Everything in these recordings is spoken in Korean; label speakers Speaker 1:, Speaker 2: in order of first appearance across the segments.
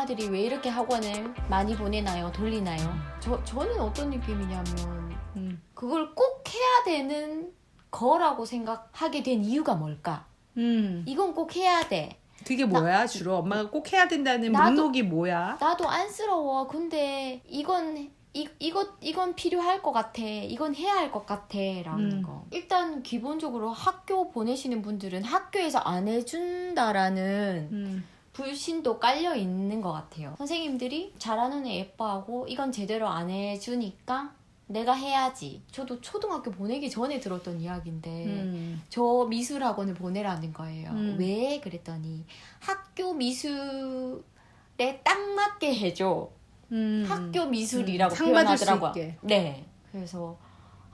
Speaker 1: 엄마들이 왜 이렇게 학원을 많이 보내나요? 돌리나요? 저는 어떤 느낌이냐면 그걸 꼭 해야 되는 거라고 생각하게 된 이유가 뭘까? 이건 꼭 해야 돼.
Speaker 2: 그게 뭐야? 주로 엄마가 꼭 해야 된다는 목록이 뭐야?
Speaker 1: 나도 안쓰러워. 근데 이건 필요할 것 같아. 이건 해야 할 것 같아. 라는 거. 일단 기본적으로 학교 보내시는 분들은 학교에서 안 해준다라는 불신도 깔려 있는 것 같아요. 선생님들이 잘하는 애 예뻐하고 이건 제대로 안 해주니까 내가 해야지. 저도 초등학교 보내기 전에 들었던 이야기인데 저 미술학원을 보내라는 거예요. 왜? 그랬더니 학교 미술에 딱 맞게 해줘. 학교 미술이라고
Speaker 2: 상 받을 수
Speaker 1: 표현하더라고요.
Speaker 2: 있게.
Speaker 1: 네. 그래서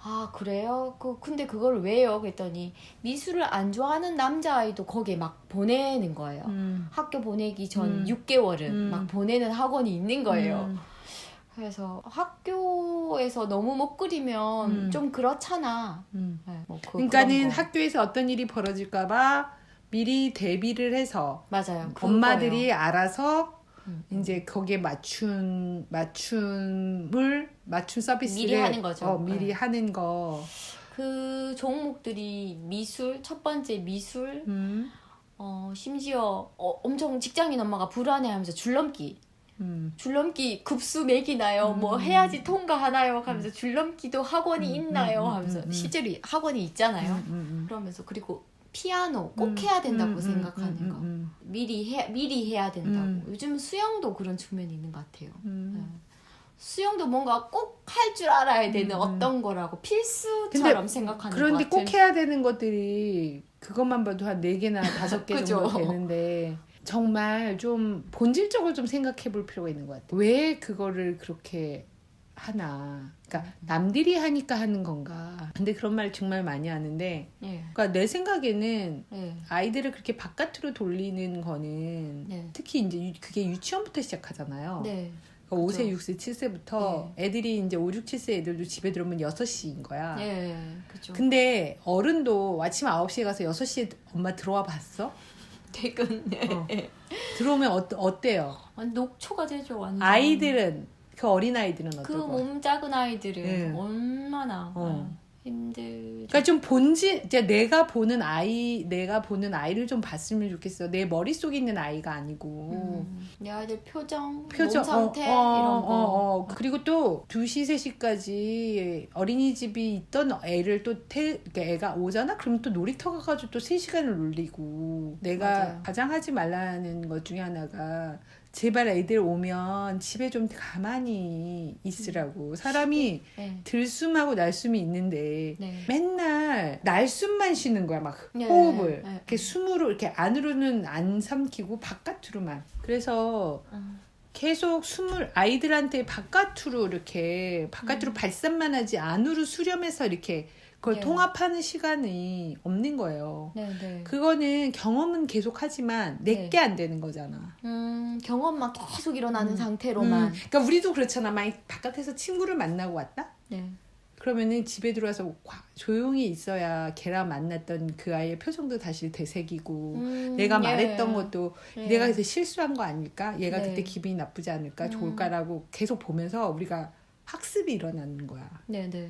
Speaker 1: 아 그래요? 근데 그걸 왜요? 그랬더니 미술을 안 좋아하는 남자아이도 거기에 막 보내는 거예요. 학교 보내기 전 6개월은 막 보내는 학원이 있는 거예요. 그래서 학교에서 너무 못 그리면 좀 그렇잖아. 네, 뭐
Speaker 2: 그러니까는 학교에서 어떤 일이 벌어질까봐 미리 대비를 해서
Speaker 1: 맞아요.
Speaker 2: 엄마들이
Speaker 1: 그거예요.
Speaker 2: 알아서 이제 거기에 맞춘 서비스를
Speaker 1: 미리 하는 거죠.
Speaker 2: 미리
Speaker 1: 네.
Speaker 2: 하는 거.
Speaker 1: 그 종목들이 미술, 첫 번째 미술, 심지어 엄청 직장인 엄마가 불안해하면서 줄넘기 급수 매기나요? 뭐 해야지 통과하나요? 하면서 줄넘기도 학원이 있나요? 하면서 실제로 학원이 있잖아요. 그러면서 그리고 피아노 꼭 해야 된다고 생각하는 거. 미리 해야 된다고. 요즘 수영도 그런 측면이 있는 것 같아요. 네. 수영도 뭔가 꼭 할 줄 알아야 되는 어떤 거라고 필수처럼 생각하는 것
Speaker 2: 그런데
Speaker 1: 같은.
Speaker 2: 꼭 해야 되는 것들이 그것만 봐도 한 4개나 5개 정도 되는데 정말 좀 본질적으로 좀 생각해 볼 필요가 있는 것 같아요. 왜 그거를 그렇게 하나. 그러니까 남들이 하니까 하는 건가. 근데 그런 말 정말 많이 하는데
Speaker 1: 예.
Speaker 2: 그러니까 내 생각에는
Speaker 1: 예.
Speaker 2: 아이들을 그렇게 바깥으로 돌리는 거는
Speaker 1: 네.
Speaker 2: 특히 이제 그게 유치원부터 시작하잖아요.
Speaker 1: 네.
Speaker 2: 그러니까
Speaker 1: 그죠.
Speaker 2: 5세, 6세, 7세부터 애들이 이제 5, 6, 7세 애들도 집에 들어오면 6시인 거야.
Speaker 1: 예. 그렇죠.
Speaker 2: 근데 어른도 아침 9시에 가서 6시에 엄마 들어와 봤어?
Speaker 1: 퇴근.
Speaker 2: 들어오면 어때요?
Speaker 1: 녹초가 되죠. 완전.
Speaker 2: 아이들은 그 어린아이들은
Speaker 1: 그
Speaker 2: 어떨 거야?
Speaker 1: 몸 작은 아이들은
Speaker 2: 네.
Speaker 1: 얼마나 힘들죠.
Speaker 2: 그러니까 좀 본질, 이제 내가 보는 아이를 좀 봤으면 좋겠어. 내 머릿속에 있는 아이가 아니고.
Speaker 1: 내 아이들 표정, 몸
Speaker 2: 표정,
Speaker 1: 상태 이런 거.
Speaker 2: 그리고 또 2시, 3시까지 어린이집이 있던 애를 또 그러니까 애가 오잖아? 그럼 또 놀이터 가가지고 또 3시간을 놀리고. 내가
Speaker 1: 맞아요.
Speaker 2: 가장 하지 말라는 것 중에 하나가 제발 애들 오면 집에 좀 가만히 있으라고. 사람이
Speaker 1: 네.
Speaker 2: 들숨하고 날숨이 있는데
Speaker 1: 네.
Speaker 2: 맨날 날숨만 쉬는 거야. 막
Speaker 1: 네.
Speaker 2: 호흡을.
Speaker 1: 네.
Speaker 2: 이렇게 숨으로 이렇게 안으로는 안 삼키고 바깥으로만. 그래서 계속 숨을 아이들한테 바깥으로 이렇게 바깥으로 발산만 하지 안으로 수렴해서 이렇게 그걸
Speaker 1: 네.
Speaker 2: 통합하는 시간이 없는 거예요.
Speaker 1: 네, 네.
Speaker 2: 그거는 경험은 계속 하지만 내게 안 되는 거잖아.
Speaker 1: 경험만 계속 일어나는 상태로만.
Speaker 2: 그러니까 우리도 그렇잖아. 만약 바깥에서 친구를 만나고 왔다?
Speaker 1: 네.
Speaker 2: 그러면은 집에 들어와서 조용히 있어야 걔랑 만났던 그 아이의 표정도 다시 되새기고 내가 말했던 것도 내가 그래서 실수한 거 아닐까? 얘가
Speaker 1: 네.
Speaker 2: 그때 기분이 나쁘지 않을까? 좋을까라고 계속 보면서 우리가 학습이 일어나는 거야.
Speaker 1: 네, 네.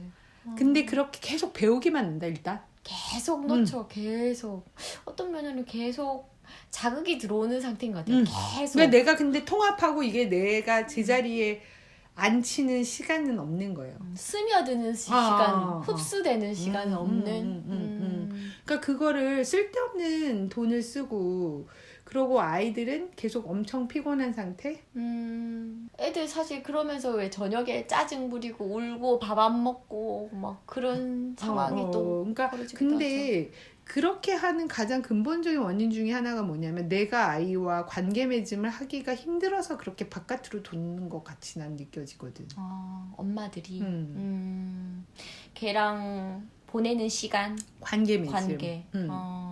Speaker 2: 근데 그렇게 계속 배우기만 한다 일단.
Speaker 1: 계속 놓쳐. 계속. 어떤 면에는 계속 자극이 들어오는 상태인 것 같아요. 계속.
Speaker 2: 그러니까 내가 근데 통합하고 이게 내가 제자리에 앉히는 시간은 없는 거예요.
Speaker 1: 스며드는 시간, 흡수되는 시간은 없는.
Speaker 2: 그러니까 그거를 쓸데없는 돈을 쓰고 그러고 아이들은 계속 엄청 피곤한 상태?
Speaker 1: 애들 사실 그러면서 왜 저녁에 짜증 부리고 울고 밥 안 먹고 막 그런 상황이 또
Speaker 2: 그러니까
Speaker 1: 벌어지기도
Speaker 2: 근데 그렇게 하는 가장 근본적인 원인 중에 하나가 뭐냐면 내가 아이와 관계 맺음을 하기가 힘들어서 그렇게 바깥으로 도는 것 같이 난 느껴지거든.
Speaker 1: 엄마들이 걔랑 보내는 시간,
Speaker 2: 관계 맺음.
Speaker 1: 관계.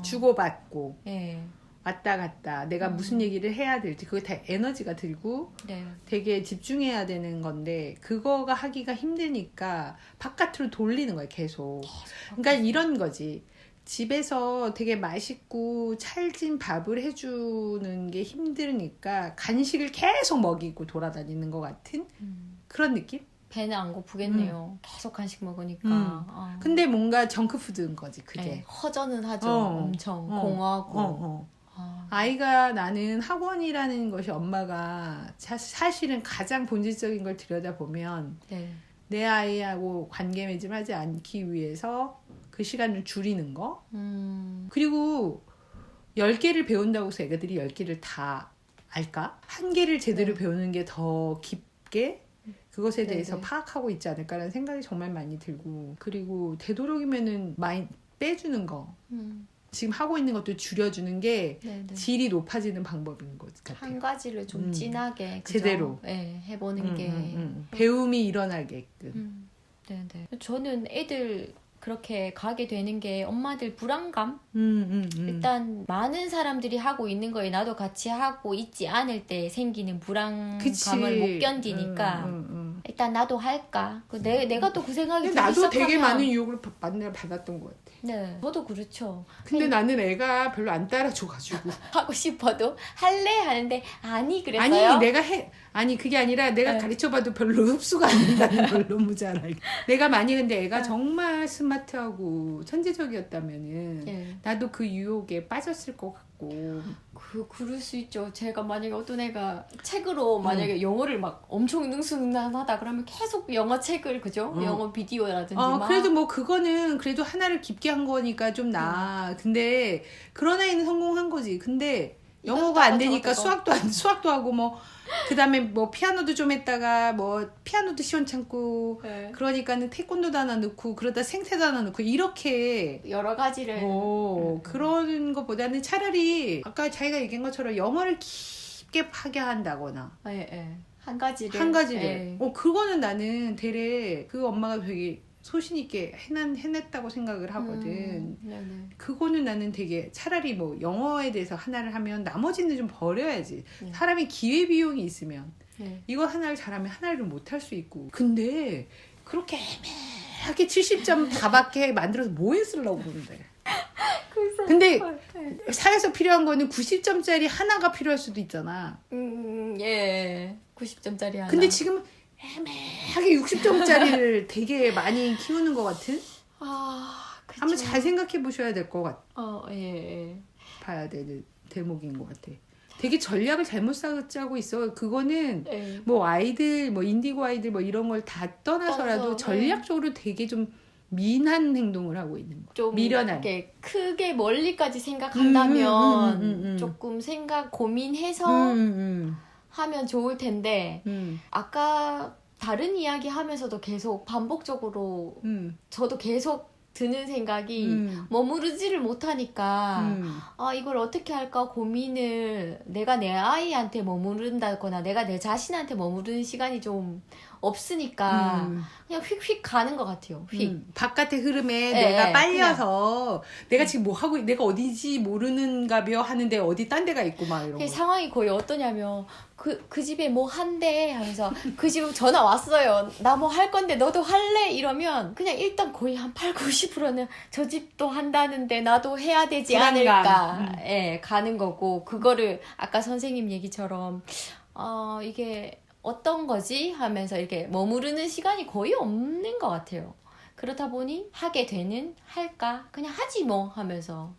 Speaker 2: 주고받고
Speaker 1: 예.
Speaker 2: 왔다 갔다 내가 무슨 얘기를 해야 될지 그게 다 에너지가 들고
Speaker 1: 네.
Speaker 2: 되게 집중해야 되는 건데 그거가 하기가 힘드니까 바깥으로 돌리는 거야 계속. 그러니까 이런 거지. 집에서 되게 맛있고 찰진 밥을 해주는 게 힘드니까 간식을 계속 먹이고 돌아다니는 것 같은 그런 느낌?
Speaker 1: 배는 안 고프겠네요. 계속 간식 먹으니까.
Speaker 2: 근데 뭔가 정크푸드인 거지 그게.
Speaker 1: 네, 허전은 하죠. 엄청 공허하고.
Speaker 2: 아이가 나는 학원이라는 것이 엄마가 사실은 가장 본질적인 걸 들여다보면
Speaker 1: 네.
Speaker 2: 내 아이하고 관계 맺음하지 않기 위해서 그 시간을 줄이는 거. 그리고 10개를 배운다고 해서 애들이 10개를 다 알까? 한 개를 제대로 배우는 게 더 깊게 그것에 대해서 파악하고 있지 않을까라는 생각이 정말 많이 들고, 그리고 되도록이면은 많이 빼주는 거. 지금 하고 있는 것도 줄여주는 게 질이 높아지는 방법인 것 같아요.
Speaker 1: 한 가지를 좀 진하게
Speaker 2: 제대로
Speaker 1: 네, 해보는 게
Speaker 2: 배움이 일어나게끔.
Speaker 1: 네네. 저는 애들 그렇게 가게 되는 게 엄마들 불안감? 일단 많은 사람들이 하고 있는 거에 나도 같이 하고 있지 않을 때 생기는 불안감을 못 견디니까 일단 나도 할까? 내가 또 그 생각이 들기
Speaker 2: 나도
Speaker 1: 시작하면
Speaker 2: 되게 많은 유혹을 받았던 것 같아.
Speaker 1: 네, 저도 그렇죠.
Speaker 2: 근데 나는 애가 별로 안 따라줘가지고
Speaker 1: 하고 싶어도 할래? 하는데 아니 그랬어요?
Speaker 2: 아니 내가 아니 그게 아니라 내가 가르쳐봐도 별로 흡수가 안 된다는 걸 너무 잘 알고. 내가 만약 근데 애가 정말 스마트하고 천재적이었다면은 나도 그 유혹에 빠졌을 것 같고.
Speaker 1: 그럴 수 있죠. 제가 만약에 어떤 애가 책으로 만약에 영어를 막 엄청 능수능란하다 그러면 계속 영어 책을 그죠? 영어 비디오라든지 막.
Speaker 2: 그래도 뭐 그거는 그래도 하나를 깊게 한 거니까 좀 나아. 근데 그런 아이는 성공한 거지. 근데 영어가 안 되니까 수학도 하고 뭐 그다음에 뭐 피아노도 좀 했다가 뭐 피아노도 시원찮고 그러니까는 태권도도 하나 넣고 그러다 생태도 하나 넣고 이렇게
Speaker 1: 여러 가지를
Speaker 2: 그런 것보다는 차라리 아까 자기가 얘기한 것처럼 영어를 깊게 하게 한다거나
Speaker 1: 한 가지를
Speaker 2: 그거는 나는 되레 그 엄마가 되게 소신 있게 해냈다고 생각을 하거든. 그거는 나는 되게 차라리 뭐 영어에 대해서 하나를 하면 나머지는 좀 버려야지. 사람이 기회비용이 있으면 이거 하나를 잘하면 하나를 못할 수 있고. 근데 그렇게 애매하게 70점 다 받게 만들어서 뭐에 쓰려고 그러는데. 근데 사회에서 필요한 거는 90점짜리 하나가 필요할 수도 있잖아.
Speaker 1: 90점짜리 하나.
Speaker 2: 근데 지금 애매하게 60점짜리를 되게 많이 키우는 것 같은?
Speaker 1: 그쵸.
Speaker 2: 한번 잘 생각해 보셔야 될 것 같아. 봐야 되는 대목인 것 같아. 되게 전략을 잘못 짜고 있어. 그거는 뭐 아이들, 뭐 인디고 아이들 뭐 이런 걸 다 떠나서라도 전략적으로 되게 좀 미난 행동을 하고 있는 거.
Speaker 1: 좀
Speaker 2: 미련한.
Speaker 1: 크게 멀리까지 생각한다면 조금 고민해서 하면 좋을 텐데 아까 다른 이야기 하면서도 계속 반복적으로 저도 계속 드는 생각이 머무르지를 못하니까 이걸 어떻게 할까 고민을 내가 내 아이한테 머무른다거나 내가 내 자신한테 머무르는 시간이 좀 없으니까 그냥 휙휙 가는 것 같아요.
Speaker 2: 바깥의 흐름에 내가 빨려서 내가 지금 뭐 하고 내가 어디지 모르는가며 하는데 어디 딴 데가 있고 막 이런 거.
Speaker 1: 상황이 거의 어떠냐면 그 집에 뭐 한대 하면서 그 집 전화 왔어요. 나 뭐 할 건데 너도 할래? 이러면 그냥 일단 거의 한 80~90%는 저 집도 한다는데 나도 해야 되지 않을까 가는 거고, 그거를 아까 선생님 얘기처럼 이게 어떤 거지? 하면서 이렇게 머무르는 시간이 거의 없는 것 같아요. 그렇다 보니 하게 되는 할까? 그냥 하지 뭐 하면서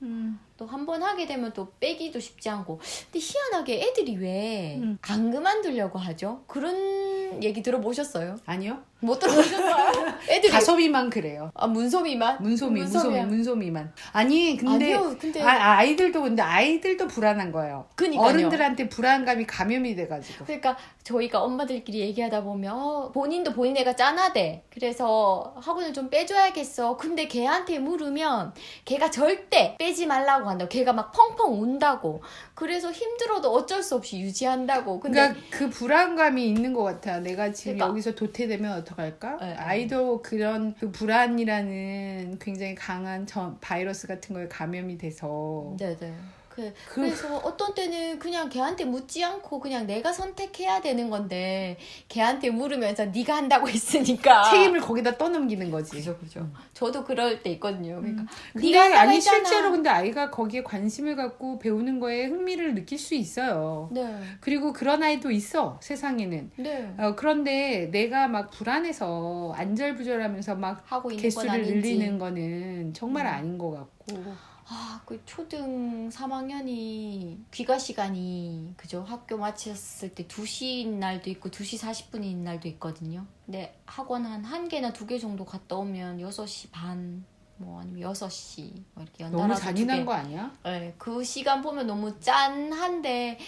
Speaker 1: 또 한 번 하게 되면 또 빼기도 쉽지 않고. 근데 희한하게 애들이 왜 안 그만두려고 하죠? 그런 얘기 들어보셨어요?
Speaker 2: 아니요.
Speaker 1: 못 들어보셨어요? 애들이
Speaker 2: 가소비만 그래요.
Speaker 1: 문소미만?
Speaker 2: 문소미만. 아니 근데,
Speaker 1: 아니요, 근데
Speaker 2: 아이들도 불안한 거예요.
Speaker 1: 그러니까요.
Speaker 2: 어른들한테 불안감이 감염이 돼가지고.
Speaker 1: 그러니까 저희가 엄마들끼리 얘기하다 보면 본인도 본인 애가 짠하대. 그래서 학원을 좀 빼줘야겠어. 근데 걔한테 물으면 걔가 절대 빼지 말라고 한다고. 걔가 막 펑펑 운다고. 그래서 힘들어도 어쩔 수 없이 유지한다고. 근데
Speaker 2: 그러니까 그 불안감이 있는 것 같아. 내가 지금 여기서 도태되면 어떡할까? 아이도 그런 그 불안이라는 굉장히 강한 바이러스 같은 거에 감염이 돼서
Speaker 1: 그래서 어떤 때는 그냥 걔한테 묻지 않고 그냥 내가 선택해야 되는 건데 걔한테 물으면서 네가 한다고 했으니까
Speaker 2: 책임을 거기다 떠넘기는 거지.
Speaker 1: 그죠. 저도 그럴 때 있거든요. 그러니까
Speaker 2: 근데
Speaker 1: 네가 한다고
Speaker 2: 아니
Speaker 1: 했잖아.
Speaker 2: 실제로 근데 아이가 거기에 관심을 갖고 배우는 거에 흥미를 느낄 수 있어요.
Speaker 1: 네.
Speaker 2: 그리고 그런 아이도 있어 세상에는.
Speaker 1: 네.
Speaker 2: 그런데 내가 막 불안해서 안절부절하면서 막
Speaker 1: 하고 있는 건
Speaker 2: 개수를
Speaker 1: 아닌지.
Speaker 2: 늘리는 거는 정말 아닌 것 같고.
Speaker 1: 그 초등 3학년이 귀가 시간이 그죠? 학교 마쳤을 때 2시인 날도 있고 2시 40분인 날도 있거든요. 근데 학원 한 1개나 2개 정도 갔다 오면 6시 반 뭐 아니면 6시 뭐 이렇게 연달아서
Speaker 2: 너무 잔인한
Speaker 1: 2개.
Speaker 2: 거 아니야?
Speaker 1: 네, 그 시간 보면 너무 짠한데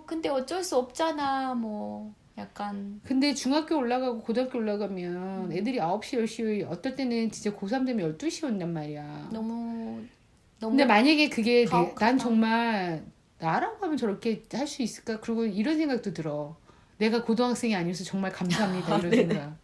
Speaker 1: 근데 어쩔 수 없잖아. 뭐 약간
Speaker 2: 근데 중학교 올라가고 고등학교 올라가면 애들이 9시, 10시 어떨 때는 진짜 고3 되면 12시 온단 말이야.
Speaker 1: 너무
Speaker 2: 근데 만약에 그게
Speaker 1: 가혹하다.
Speaker 2: 난 정말 나라고 하면 저렇게 할 수 있을까? 그리고 이런 생각도 들어. 내가 고등학생이 아니어서 정말 감사합니다. 이런 생각.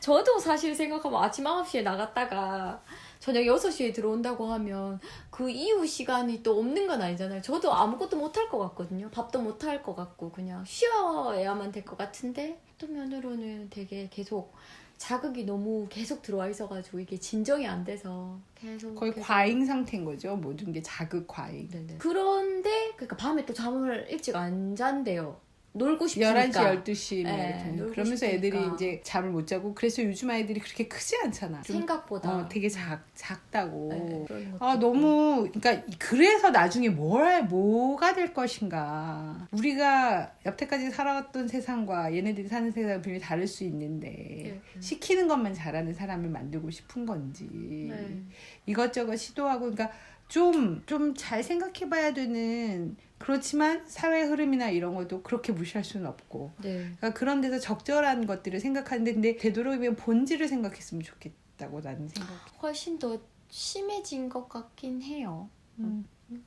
Speaker 1: 저도 사실 생각하면 아침 9시에 나갔다가 저녁 6시에 들어온다고 하면 그 이후 시간이 또 없는 건 아니잖아요. 저도 아무것도 못 할 것 같거든요. 밥도 못 할 것 같고 그냥 쉬어야만 될 것 같은데 또 면으로는 되게 계속 자극이 너무 계속 들어와 있어가지고 이게 진정이 안 돼서 계속
Speaker 2: 거의 과잉 상태인 거죠. 모든 게 자극 과잉.
Speaker 1: 네네. 그런데 그러니까 밤에 또 잠을 일찍 안 잔대요. 놀고 싶으니까.
Speaker 2: 11시, 12시 뭐
Speaker 1: 네,
Speaker 2: 이렇게.
Speaker 1: 놀고
Speaker 2: 그러면서
Speaker 1: 싶으니까.
Speaker 2: 애들이 이제 잠을 못 자고 그래서 요즘 아이들이 그렇게 크지 않잖아. 좀,
Speaker 1: 생각보다
Speaker 2: 되게 작다고.
Speaker 1: 네, 그런 것도
Speaker 2: 아
Speaker 1: 있고.
Speaker 2: 너무 그러니까 그래서 나중에 뭐가 될 것인가. 우리가 여태까지 살아왔던 세상과 얘네들이 사는 세상은 분명히 다를 수 있는데 시키는 것만 잘하는 사람을 만들고 싶은 건지
Speaker 1: 네.
Speaker 2: 이것저것 시도하고 그러니까 좀 잘 생각해 봐야 되는 그렇지만 사회 흐름이나 이런 것도 그렇게 무시할 수는 없고
Speaker 1: 네.
Speaker 2: 그러니까 그런 데서 적절한 것들을 생각하는데 근데 되도록이면 본질을 생각했으면 좋겠다고 나는 생각해.
Speaker 1: 훨씬 더 심해진 것 같긴 해요.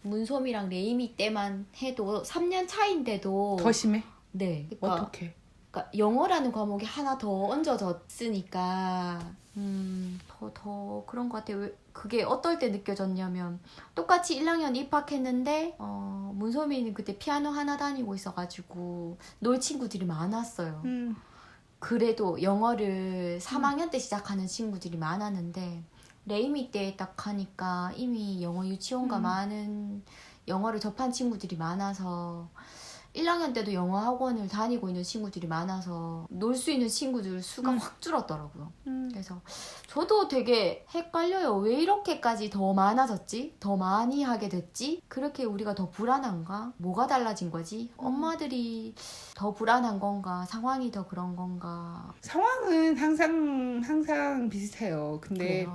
Speaker 1: 문솜이랑 레이미 때만 해도 3년 차인데도
Speaker 2: 더 심해?
Speaker 1: 네. 그러니까,
Speaker 2: 어떻게?
Speaker 1: 그러니까 영어라는 과목이 하나 더 얹어졌으니까 더 그런 것 같아요. 그게 어떨 때 느껴졌냐면 똑같이 1학년 입학했는데 문솜이는 그때 피아노 하나 다니고 있어가지고 놀 친구들이 많았어요. 그래도 영어를 3학년 때 시작하는 친구들이 많았는데 레이미 때 딱 하니까 이미 영어 유치원과 많은 영어를 접한 친구들이 많아서 1학년 때도 영어 학원을 다니고 있는 친구들이 많아서 놀 수 있는 친구들 수가 확 줄었더라고요. 그래서 저도 되게 헷갈려요. 왜 이렇게까지 더 많아졌지? 더 많이 하게 됐지? 그렇게 우리가 더 불안한가? 뭐가 달라진 거지? 엄마들이 더 불안한 건가? 상황이 더 그런 건가?
Speaker 2: 상황은 항상 비슷해요. 근데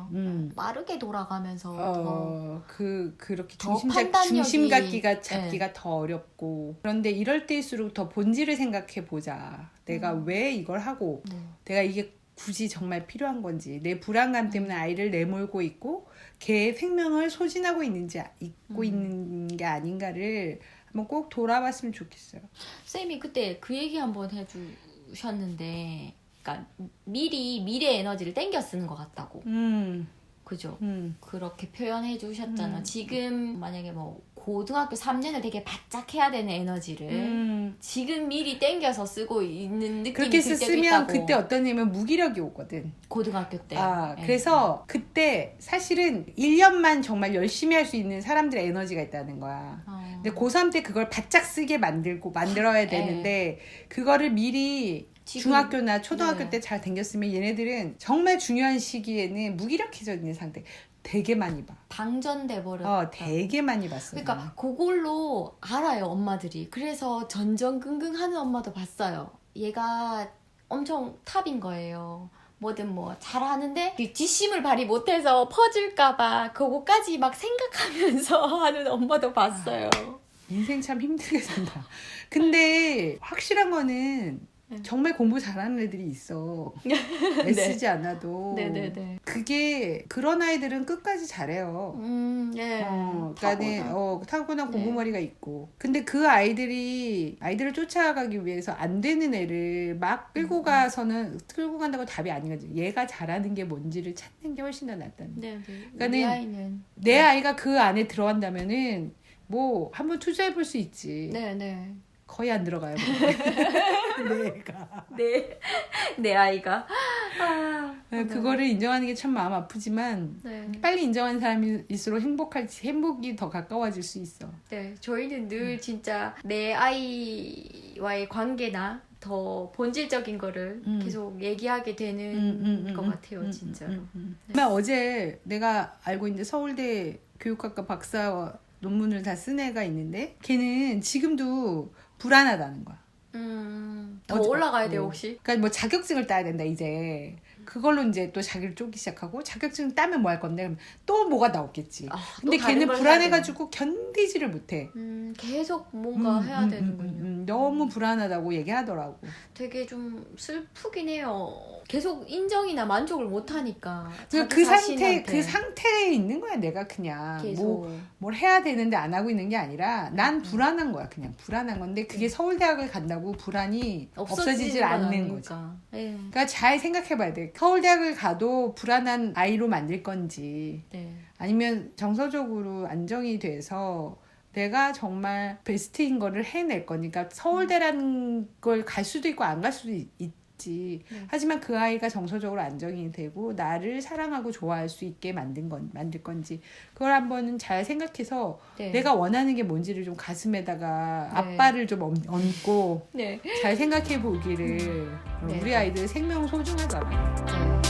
Speaker 1: 빠르게 돌아가면서
Speaker 2: 그렇게
Speaker 1: 더 판단력이-
Speaker 2: 중심 잡기가 더 어렵고 그런데 이럴 때일수록 더 본질을 생각해 보자. 내가 왜 이걸 하고 내가 이게 굳이 정말 필요한 건지 내 불안감 때문에 아이를 내몰고 있고 걔의 생명을 소진하고 있는 게 아닌가를 한번 꼭 돌아봤으면 좋겠어요.
Speaker 1: 쌤이 그때 그 얘기 한번 해주셨는데 그러니까 미리 미래 에너지를 땡겨 쓰는 것 같다고. 그죠? 그렇게 표현해 주셨잖아. 지금 만약에 뭐 고등학교 3년을 되게 바짝 해야 되는 에너지를 지금 미리 땡겨서 쓰고 있는 느낌이
Speaker 2: 그렇게
Speaker 1: 들 때도
Speaker 2: 쓰면
Speaker 1: 있다고.
Speaker 2: 그때 어떤 일이면 무기력이 오거든.
Speaker 1: 고등학교 때. 네.
Speaker 2: 그래서 그때 사실은 1년만 정말 열심히 할 수 있는 사람들의 에너지가 있다는 거야. 근데 고3 때 그걸 바짝 쓰게 만들어야 되는데 그거를 미리
Speaker 1: 지금,
Speaker 2: 중학교나 초등학교
Speaker 1: 네.
Speaker 2: 때 잘 댕겼으면 얘네들은 정말 중요한 시기에는 무기력해져 있는 상태 되게 많이 봐.
Speaker 1: 방전돼 버렸다.
Speaker 2: 되게 많이 봤어.
Speaker 1: 그러니까 그걸로 알아요, 엄마들이. 그래서 전전긍긍 하는 엄마도 봤어요. 얘가 엄청 탑인 거예요. 뭐든 뭐 잘하는데 뒷심을 발휘 못해서 퍼질까봐 그거까지 막 생각하면서 하는 엄마도 봤어요.
Speaker 2: 인생 참 힘들게 산다. 근데 확실한 거는 정말 공부 잘하는 애들이 있어. 애쓰지 않아도.
Speaker 1: 네네네.
Speaker 2: 그게 그런 아이들은 끝까지 잘해요.
Speaker 1: 네.
Speaker 2: 그러니까는 타고난
Speaker 1: 네.
Speaker 2: 공부머리가 있고. 근데 그 아이들을 쫓아가기 위해서 안 되는 애를 막 끌고 간다고 답이 아니거든. 얘가 잘하는 게 뭔지를 찾는 게 훨씬 더 낫다는.
Speaker 1: 네.
Speaker 2: 그러니까는
Speaker 1: 우리 아이는
Speaker 2: 내 아이가 그 안에 들어간다면은 뭐 한번 투자해 볼 수 있지.
Speaker 1: 네네.
Speaker 2: 거의 안 들어가요. 내가.
Speaker 1: 내 아이가. 아,
Speaker 2: 그거를 인정하는 게 참 마음 아프지만
Speaker 1: 네.
Speaker 2: 빨리 인정하는 사람일수록 행복이 더 가까워질 수 있어.
Speaker 1: 네, 저희는 늘 진짜 내 아이와의 관계나 더 본질적인 거를 계속 얘기하게 되는 것 같아요, 진짜로.
Speaker 2: 정말 어제 내가 알고 있는데 서울대 교육학과 박사 논문을 다 쓴 애가 있는데 걔는 지금도 불안하다는 거야.
Speaker 1: 더 올라가야 돼요, 혹시?
Speaker 2: 그러니까 뭐 자격증을 따야 된다 이제. 그걸로 이제 또 자기를 쫓기 시작하고 자격증 따면 뭐 할 건데 그럼 또 뭐가 나오겠지. 근데 걔는 불안해가지고 견디지를 못해.
Speaker 1: 계속 뭔가 해야 되는군요.
Speaker 2: 너무 불안하다고 얘기하더라고.
Speaker 1: 되게 좀 슬프긴 해요. 계속 인정이나 만족을 못 하니까.
Speaker 2: 그 상태에 있는 거야 내가 그냥.
Speaker 1: 계속.
Speaker 2: 뭘 해야 되는데 안 하고 있는 게 아니라 난 불안한 거야 그냥. 불안한 건데 그게 서울대학을 간다고 불안이 없어지질 않는 거지.
Speaker 1: 네.
Speaker 2: 그러니까 잘 생각해봐야 돼. 서울대학을 가도 불안한 아이로 만들 건지
Speaker 1: 네.
Speaker 2: 아니면 정서적으로 안정이 돼서 내가 정말 베스트인 거를 해낼 거니까 서울대라는 걸 갈 수도 있고 안 갈 수도 있지. 하지만 그 아이가 정서적으로 안정이 되고 나를 사랑하고 좋아할 수 있게 만들 건지 그걸 한번 잘 생각해서 내가 원하는 게 뭔지를 좀 가슴에다가 앞발을 좀 얹고 잘 생각해 보기를. 우리 아이들 생명 소중하잖아.